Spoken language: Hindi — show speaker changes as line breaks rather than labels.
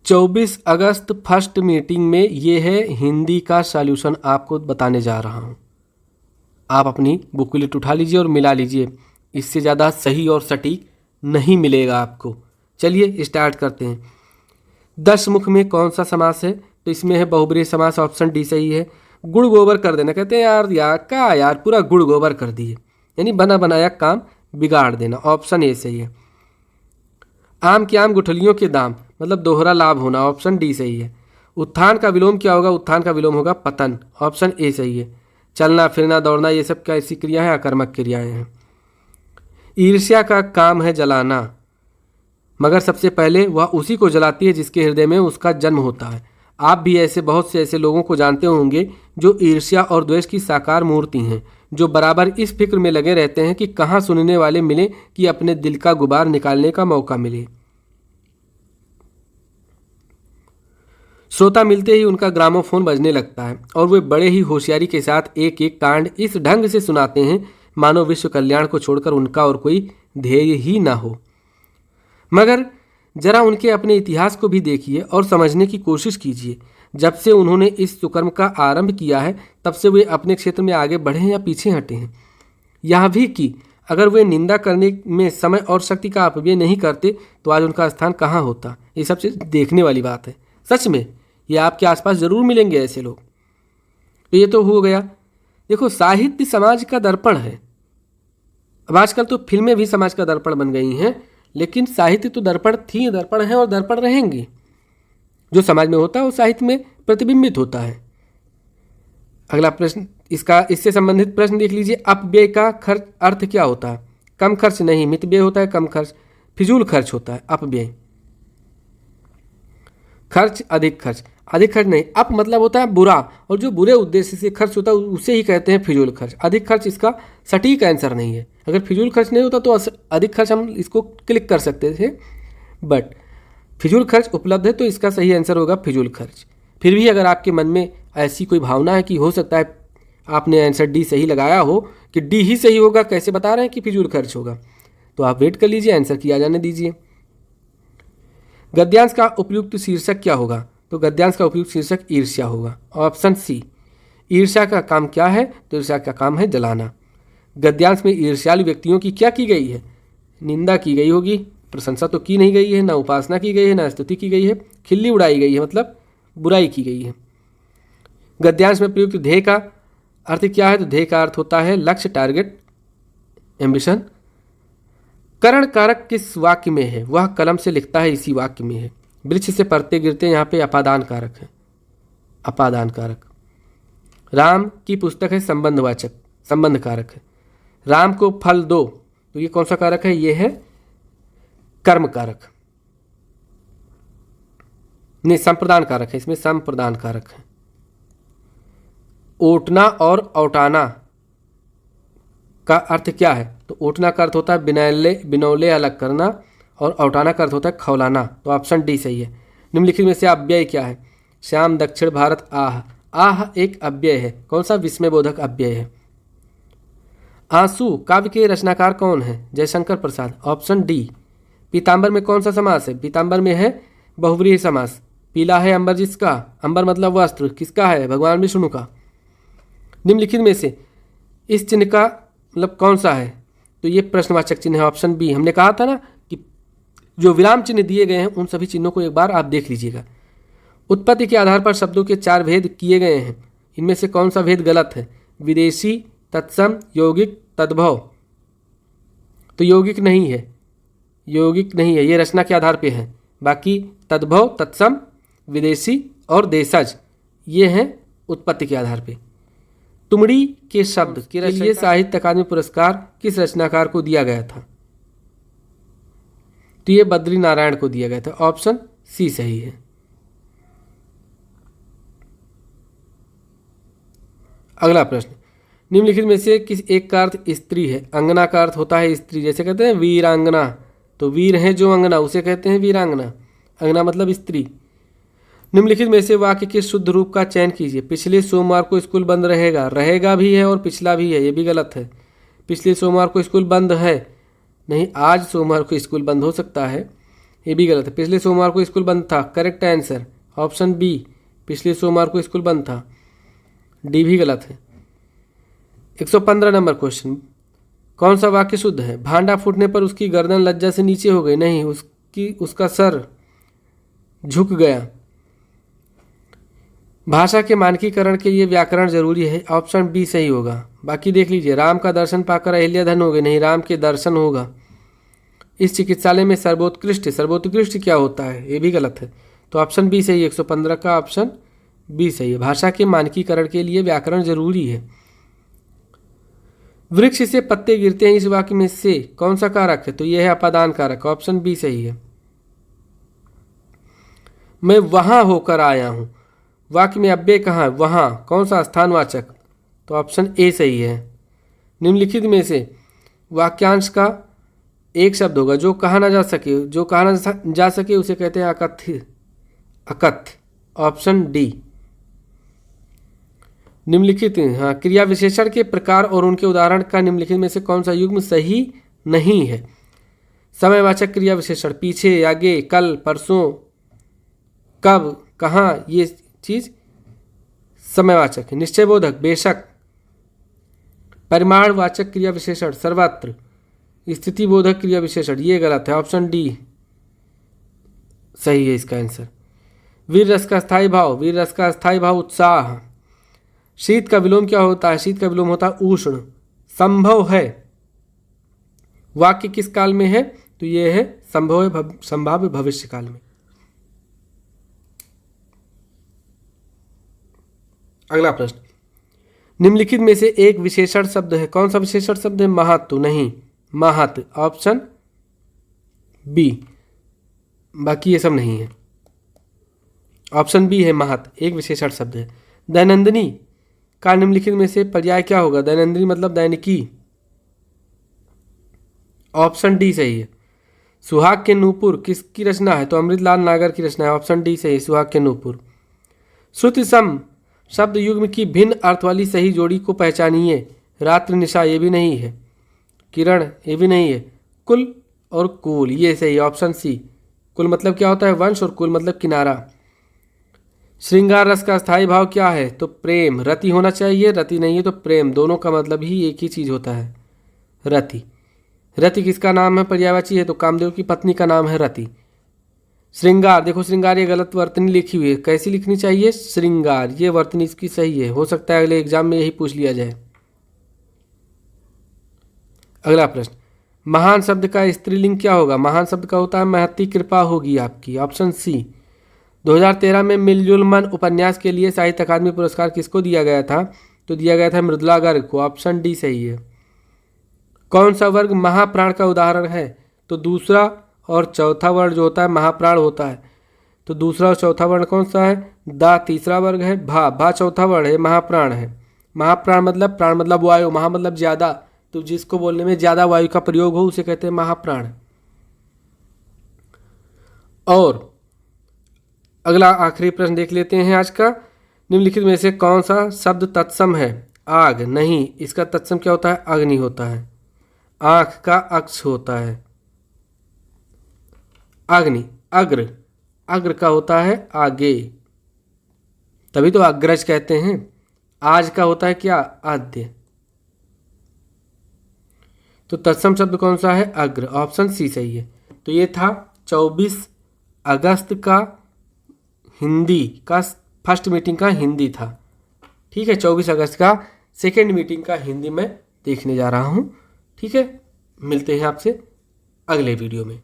24 अगस्त फर्स्ट मीटिंग में ये है हिंदी का सॉल्यूशन आपको बताने जा रहा हूँ। आप अपनी बुकलेट उठा लीजिए और मिला लीजिए, इससे ज़्यादा सही और सटीक नहीं मिलेगा आपको। चलिए स्टार्ट करते हैं। 10 मुख में कौन सा समास है? तो इसमें है बहुब्रीहि समास, ऑप्शन डी सही है। गुड़ गोबर कर देना, कहते हैं यार पूरा गुड़ गोबर कर दिए, यानी बना बनाया काम बिगाड़ देना, ऑप्शन ए सही है। आम के आम गुठलियों के दाम, मतलब दोहरा लाभ होना, ऑप्शन डी सही है। उत्थान का विलोम क्या होगा? उत्थान का विलोम होगा पतन, ऑप्शन ए सही है। चलना फिरना दौड़ना ये सब क्या ऐसी क्रिया है? आकर्मक क्रियाएं हैं। ईर्ष्या का काम है जलाना, मगर सबसे पहले वह उसी को जलाती है जिसके हृदय में उसका जन्म होता है। आप भी ऐसे बहुत से ऐसे लोगों को जानते होंगे जो ईर्ष्या और द्वेष की साकार मूर्ति हैं, जो बराबर इस फिक्र में लगे रहते हैं कि कहाँ सुनने वाले मिले कि अपने दिल का गुबार निकालने का मौका मिले। श्रोता मिलते ही उनका ग्रामोफोन बजने लगता है और वे बड़े ही होशियारी के साथ एक एक कांड इस ढंग से सुनाते हैं मानो विश्व कल्याण को छोड़कर उनका और कोई ध्येय ही ना हो। मगर जरा उनके अपने इतिहास को भी देखिए और समझने की कोशिश कीजिए। जब से उन्होंने इस सुकर्म का आरंभ किया है तब से वे अपने क्षेत्र में आगे बढ़े हैं या पीछे हटे हैं। यह भी कि अगर वे निंदा करने में समय और शक्ति का अपव्यय नहीं करते तो आज उनका स्थान कहाँ होता। ये सबसे देखने वाली बात है। सच में ये आपके आसपास जरूर मिलेंगे ऐसे लोग। तो ये तो हो गया। देखो, साहित्य समाज का दर्पण है। अब आजकल तो फिल्में भी समाज का दर्पण बन गई हैं, लेकिन साहित्य तो दर्पण थी, दर्पण है और दर्पण रहेंगे। जो समाज में होता है वो साहित्य में प्रतिबिंबित होता है। अगला प्रश्न, इससे संबंधित प्रश्न देख लीजिए। अपव्यय का खर्च अर्थ क्या होता है? कम खर्च नहीं, मितव्यय होता है कम खर्च, फिजूल खर्च होता है अपव्यय। खर्च अधिक खर्च, अधिक खर्च नहीं। अप मतलब होता है बुरा, और जो बुरे उद्देश्य से खर्च होता है उसे ही कहते हैं फिजूल खर्च। अधिक खर्च इसका सटीक आंसर नहीं है। अगर फिजूल खर्च नहीं होता तो अधिक खर्च हम इसको क्लिक कर सकते थे, बट फिजूल खर्च उपलब्ध है तो इसका सही आंसर होगा फिजूल खर्च। फिर भी अगर आपके मन में ऐसी कोई भावना है कि हो सकता है आपने आंसर डी सही लगाया हो, कि डी ही सही होगा, कैसे बता रहे हैं कि फिजूल खर्च होगा, तो आप वेट कर लीजिए, आंसर किया जाने दीजिए। गद्यांश का उपयुक्त शीर्षक क्या होगा? तो गद्यांश का उपयुक्त शीर्षक ईर्ष्या होगा, ऑप्शन सी। ईर्ष्या का काम क्या है? तो ईर्ष्या का काम है जलाना। गद्यांश में ईर्ष्यालु व्यक्तियों की क्या की गई है? निंदा की गई होगी, प्रशंसा तो की नहीं गई है, ना उपासना की गई है, ना स्तुति की गई है, खिल्ली उड़ाई गई है, मतलब बुराई की गई है। गद्यांश में प्रयुक्त ध्येय का अर्थ क्या है? तो ध्येय का अर्थ होता है लक्ष्य, टारगेट, एम्बिशन। करण कारक किस वाक्य में है? वह कलम से लिखता है, इसी वाक्य में है। वृक्ष से पड़ते गिरते, यहाँ पे अपादान कारक है, अपादान कारक। राम की पुस्तक है संबंधवाचक, संबंध कारक है। राम को फल दो, तो ये कौन सा कारक है? ये है कर्म कारक, नहीं संप्रदान कारक है, इसमें संप्रदान कारक है। ओटना और औटाना का अर्थ क्या है? तो ओटना का अर्थ होता है बिनौले अलग करना, और औटाना का अर्थ होता है खौलाना, तो ऑप्शन डी सही है। निम्नलिखित में से अव्यय क्या है? श्याम दक्षिण भारत आह, आह एक अव्यय है। कौन सा? विस्मय बोधक अव्यय है। आंसू काव्य के रचनाकार कौन है? Jaishankar Prasad, option D. पीताम्बर में कौन सा समास है? पीताम्बर में है बहुव्रीहि समास। पीला है अंबर जिसका, अंबर मतलब वस्त्र, किसका है? भगवान विष्णु का। निम्नलिखित में से इस चिन्ह का मतलब कौन सा है? तो ये प्रश्नवाचक चिन्ह है, ऑप्शन बी। हमने कहा था ना कि जो विराम चिन्ह दिए गए हैं उन सभी चिन्हों को एक बार आप देख लीजिएगा। उत्पत्ति के आधार पर शब्दों के 4 भेद किए गए हैं, इनमें से कौन सा भेद गलत है? विदेशी, तत्सम, यौगिक, तद्भव। तो यौगिक नहीं है, यौगिक नहीं है, ये रचना के आधार पे है। बाकी तद्भव, तत्सम, विदेशी और देशज ये हैं उत्पत्ति के आधार पे। तुमड़ी के शब्द के लिए साहित्य अकादमी पुरस्कार किस रचनाकार को दिया गया था? तो ये बद्री नारायण को दिया गया था, ऑप्शन सी सही है। अगला प्रश्न, निम्नलिखित में से किस एक का अर्थ स्त्री है? अंगना का अर्थ होता है स्त्री, जैसे कहते हैं वीरांगना, तो वीर है जो अंगना उसे कहते हैं वीरांगना, अंगना मतलब स्त्री। निम्नलिखित में से वाक्य के शुद्ध रूप का चयन कीजिए। पिछले सोमवार को स्कूल बंद रहेगा, रहेगा भी है और पिछला भी है, ये भी गलत है। पिछले सोमवार को स्कूल बंद है नहीं, आज सोमवार को स्कूल बंद हो सकता है, ये भी गलत है। पिछले सोमवार को स्कूल बंद था, करेक्ट आंसर ऑप्शन बी, पिछले सोमवार को स्कूल बंद था। डी भी गलत है। 115 नंबर क्वेश्चन, कौन सा वाक्य शुद्ध है? भांडा फूटने पर उसकी गर्दन लज्जा से नीचे हो गई। नहीं, उसका सर झुक गया। भाषा के मानकीकरण के लिए व्याकरण जरूरी है, ऑप्शन बी सही होगा। बाकी देख लीजिए, राम का दर्शन पाकर अहिल्या धन हो गई। नहीं, राम के दर्शन होगा। इस चिकित्सालय में सर्वोत्कृष्ट क्या होता है? ये भी गलत है। तो ऑप्शन बी सही है, 115 का ऑप्शन बी सही है। भाषा के मानकीकरण के लिए व्याकरण जरूरी है। वृक्ष से पत्ते गिरते हैं, इस वाक्य में से कौन सा कारक है? तो यह है अपादान कारक, ऑप्शन बी सही है। मैं वहां होकर आया हूं, वाक्य में अव्यय कहाँ है? वहां, कौन सा स्थानवाचक? तो ऑप्शन ए सही है। निम्नलिखित में से वाक्यांश का एक शब्द होगा जो कहा ना जा सके, उसे कहते हैं अकथ्य, ऑप्शन डी। निम्नलिखित क्रिया विशेषण के प्रकार और उनके उदाहरण का निम्नलिखित में से कौन सा युग्म सही नहीं है? समयवाचक क्रिया विशेषण, पीछे, आगे, कल, परसों, कब, कहाँ, ये चीज समयवाचक है। निश्चयबोधक, बेशक। परिमाणवाचक क्रिया विशेषण, सर्वत्र। स्थितिबोधक क्रिया विशेषण, ये गलत है, ऑप्शन डी सही है इसका आंसर। वीर रस का स्थायी भाव, उत्साह। शीत का विलोम क्या होता है? शीत का विलोम होता है उष्ण। संभव है, वाक्य किस काल में है? तो ये है संभाव्य भविष्य काल में। अगला प्रश्न, निम्नलिखित में से एक विशेषण शब्द है, कौन सा विशेषण शब्द है? महत्व। नहीं, महत, ऑप्शन बी। बाकी ये सब नहीं है, ऑप्शन बी है महत, एक विशेषण शब्द है। दैनंदिनी का निम्नलिखित में से पर्याय क्या होगा? दैनंदिनी मतलब दैनिकी, ऑप्शन डी सही है। सुहाग के नूपुर किसकी रचना है? तो अमृतलाल नागर की रचना है, ऑप्शन डी सही है, सुहाग के नूपुर। श्रुति सम शब्द युग्म की भिन्न अर्थ वाली सही जोड़ी को पहचानिए। रात्रि निशा, ये भी नहीं है। किरण, ये भी नहीं है। कुल और कुल, ये सही, ऑप्शन सी। कुल मतलब क्या होता है? वंश, और कुल मतलब किनारा। श्रृंगार रस का स्थायी भाव क्या है? तो प्रेम। रति होना चाहिए, रति नहीं है तो प्रेम, दोनों का मतलब ही एक ही चीज होता है, रति। रति किसका नाम है? पर्यायवाची है, तो कामदेव की पत्नी का नाम है रति। श्रृंगार, देखो श्रृंगार ये गलत वर्तनी लिखी हुई है, कैसी लिखनी चाहिए? श्रृंगार, ये वर्तनी इसकी सही है। हो सकता है अगले एग्जाम में यही पूछ लिया जाए। अगला प्रश्न, महान शब्द का स्त्रीलिंग क्या होगा? महान शब्द का होता है महती कृपा होगी आपकी, ऑप्शन सी। 2013 में मिलजुल मन उपन्यास के लिए साहित्य अकादमी पुरस्कार किसको दिया गया था? तो दिया गया था मृदुला गर्ग को, ऑप्शन डी सही है। कौन सा वर्ग महाप्राण का उदाहरण है? तो दूसरा और चौथा वर्ण जो होता है महाप्राण होता है। तो दूसरा और चौथा वर्ण कौन सा है? दा तीसरा वर्ग है, भा चौथा वर्ण है, महाप्राण है। महाप्राण मतलब, प्राण मतलब वायु, महा मतलब ज्यादा, तो जिसको बोलने में ज्यादा वायु का प्रयोग हो उसे कहते हैं महाप्राण। और अगला आखिरी प्रश्न देख लेते हैं आज का। निम्नलिखित में से कौन सा शब्द तत्सम है? आग, नहीं, इसका तत्सम क्या होता है? अग्नि होता है। आंख का अक्ष होता है अग्नि। अग्र, अग्र का होता है आगे, तभी तो अग्रज कहते हैं। आज का होता है क्या? आद्य। तो तत्सम शब्द कौन सा है? अग्र, ऑप्शन सी सही है। तो ये था 24 अगस्त का हिंदी का फर्स्ट मीटिंग का हिंदी था। ठीक है, 24 अगस्त का सेकेंड मीटिंग का हिंदी में देखने जा रहा हूँ। ठीक है, मिलते हैं आपसे अगले वीडियो में।